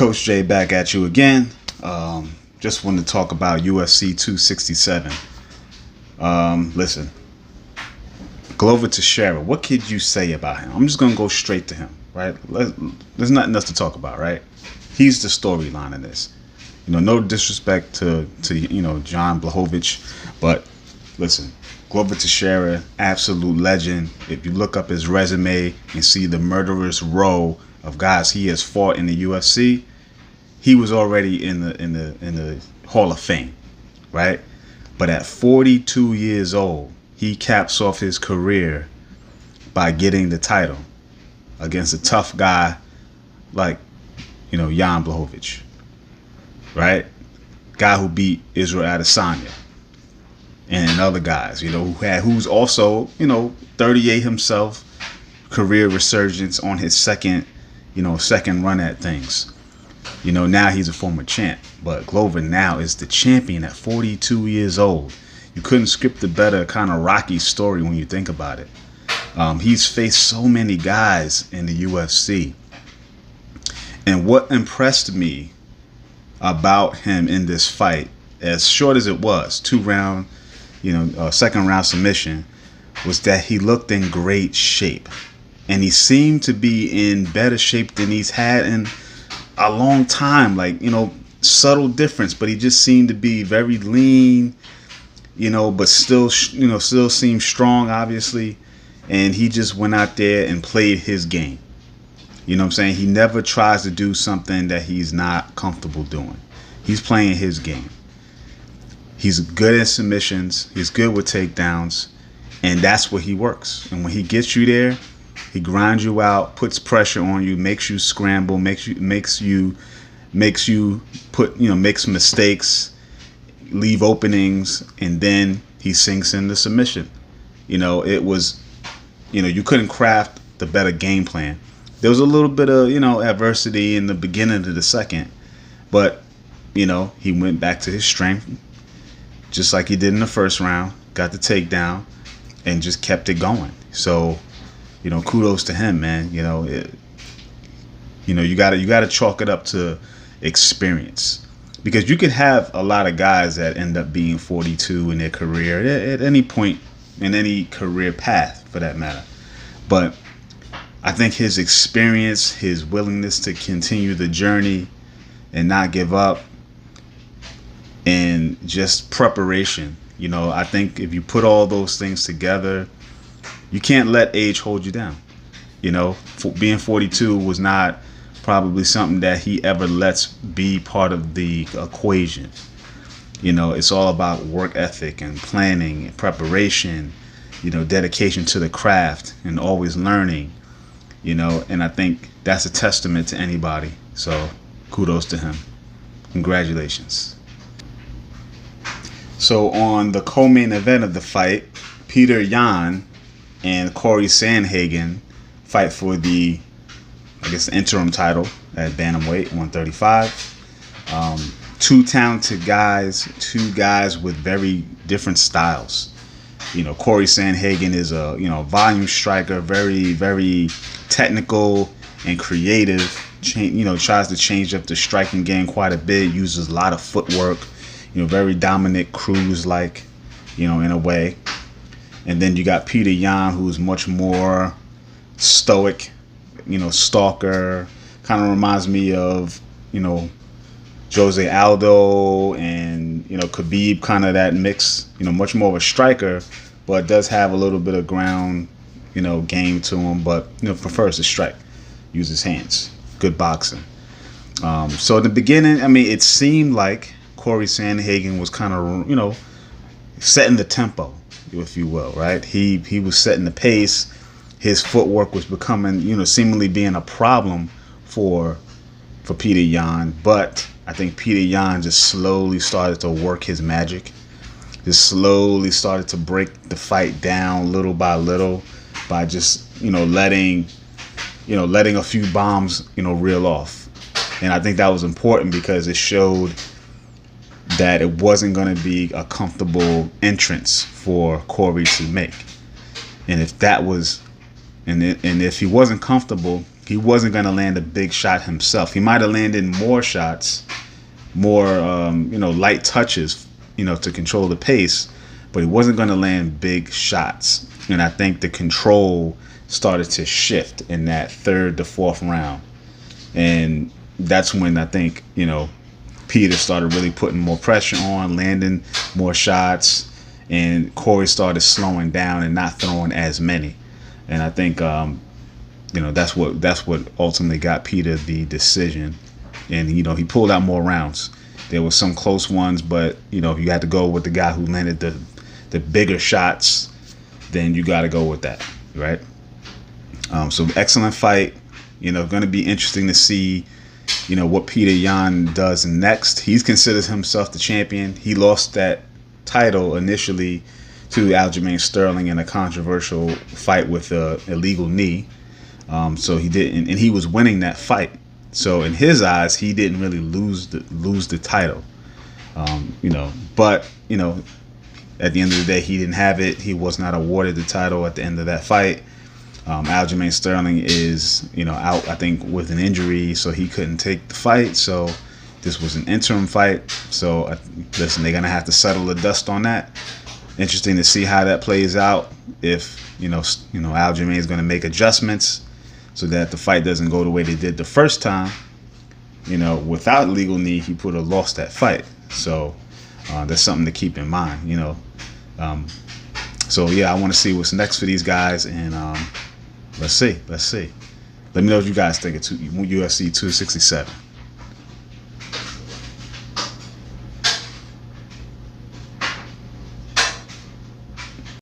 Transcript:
Coach J back at you again. Just wanted to talk about UFC 267. Listen, Glover Teixeira, what could you say about him? I'm just going to go straight to him, right? There's nothing else to talk about, right? He's the storyline in this. No disrespect to Jan Blachowicz, but listen, Glover Teixeira, absolute legend. If you look up his resume and see the murderous row of guys he has fought in the UFC, he was already in the Hall of Fame, right? But at 42 years old, he caps off his career by getting the title against a tough guy like, Jan Blachowicz, right? Guy who beat Israel Adesanya and other guys, who's also, 38 himself, career resurgence on his second run at things. Now he's a former champ, but Glover now is the champion at 42 years old. You couldn't script a better kind of Rocky story when you think about it. He's faced so many guys in the UFC. And what impressed me about him in this fight, as short as it was, 2-round, second round submission, was that he looked in great shape. And he seemed to be in better shape than he's had in a long time. Subtle difference, but he just seemed to be very lean, but still seemed strong, obviously. And he just went out there and played his game. You know what I'm saying? He never tries to do something that he's not comfortable doing. He's playing his game. He's good at submissions. He's good with takedowns. And that's where he works. And when he gets you there, he grinds you out, puts pressure on you, makes you scramble, makes you makes mistakes, leave openings, and then he sinks into submission. It was, you couldn't craft the better game plan. There was a little bit of, adversity in the beginning of the second, but, he went back to his strength, just like he did in the first round, got the takedown, and just kept it going. So, kudos to him, man. You gotta chalk it up to experience, because you could have a lot of guys that end up being 42 in their career at any point in any career path, for that matter. But I think his experience, his willingness to continue the journey and not give up, and just preparation. I think if you put all those things together, you can't let age hold you down. Being 42 was not probably something that he ever lets be part of the equation. It's all about work ethic and planning and preparation, dedication to the craft and always learning, and I think that's a testament to anybody. So kudos to him. Congratulations. So on the co-main event of the fight, Petr Yan and Corey Sandhagen fight for the interim title at bantamweight 135. Two talented guys, two guys with very different styles. Corey Sandhagen is a volume striker, very, very technical and creative. Tries to change up the striking game quite a bit. Uses a lot of footwork. Very Dominic Cruz-like, in a way. And then you got Petr Yan, who's much more stoic, stalker. Kind of reminds me of, Jose Aldo and, Khabib, kind of that mix. Much more of a striker, but does have a little bit of ground, game to him. But, prefers to strike, use his hands. Good boxing. So in the beginning, it seemed like Corey Sandhagen was kind of, setting the tempo, if you will, right? He was setting the pace. His footwork was becoming, seemingly being a problem for Petr Yan. But I think Petr Yan just slowly started to work his magic. Just slowly started to break the fight down little by little by just, letting a few bombs, reel off. And I think that was important because it showed that it wasn't going to be a comfortable entrance for Corey to make. And if that was, and if he wasn't comfortable, he he wasn't going to land a big shot himself. He might have landed more shots, more light touches, to control the pace, but he wasn't going to land big shots. And I think the control started to shift in that third to fourth round, and that's when I think Peter started really putting more pressure on, landing more shots, and Corey started slowing down and not throwing as many. And I think that's what ultimately got Peter the decision. And he pulled out more rounds. There were some close ones, but if you had to go with the guy who landed the bigger shots, then you got to go with that, right? So excellent fight. Going to be interesting to see what Peter Yan does next. He's considers himself the champion. He lost that title initially to Aljamain Sterling in a controversial fight with an illegal knee. So he didn't, and he was winning that fight. So in his eyes, he didn't really lose the title. But at the end of the day, he didn't have it. He was not awarded the title at the end of that fight. Aljamain Sterling is out, I think, with an injury, so he couldn't take the fight. So this was an interim fight. So listen, they're gonna have to settle the dust on that. Interesting to see how that plays out. If Aljamain is gonna make adjustments so that the fight doesn't go the way they did the first time. Without legal knee, he would have lost that fight. So that's something to keep in mind. So yeah, I want to see what's next for these guys, and let's see. Let me know what you guys think of UFC 267.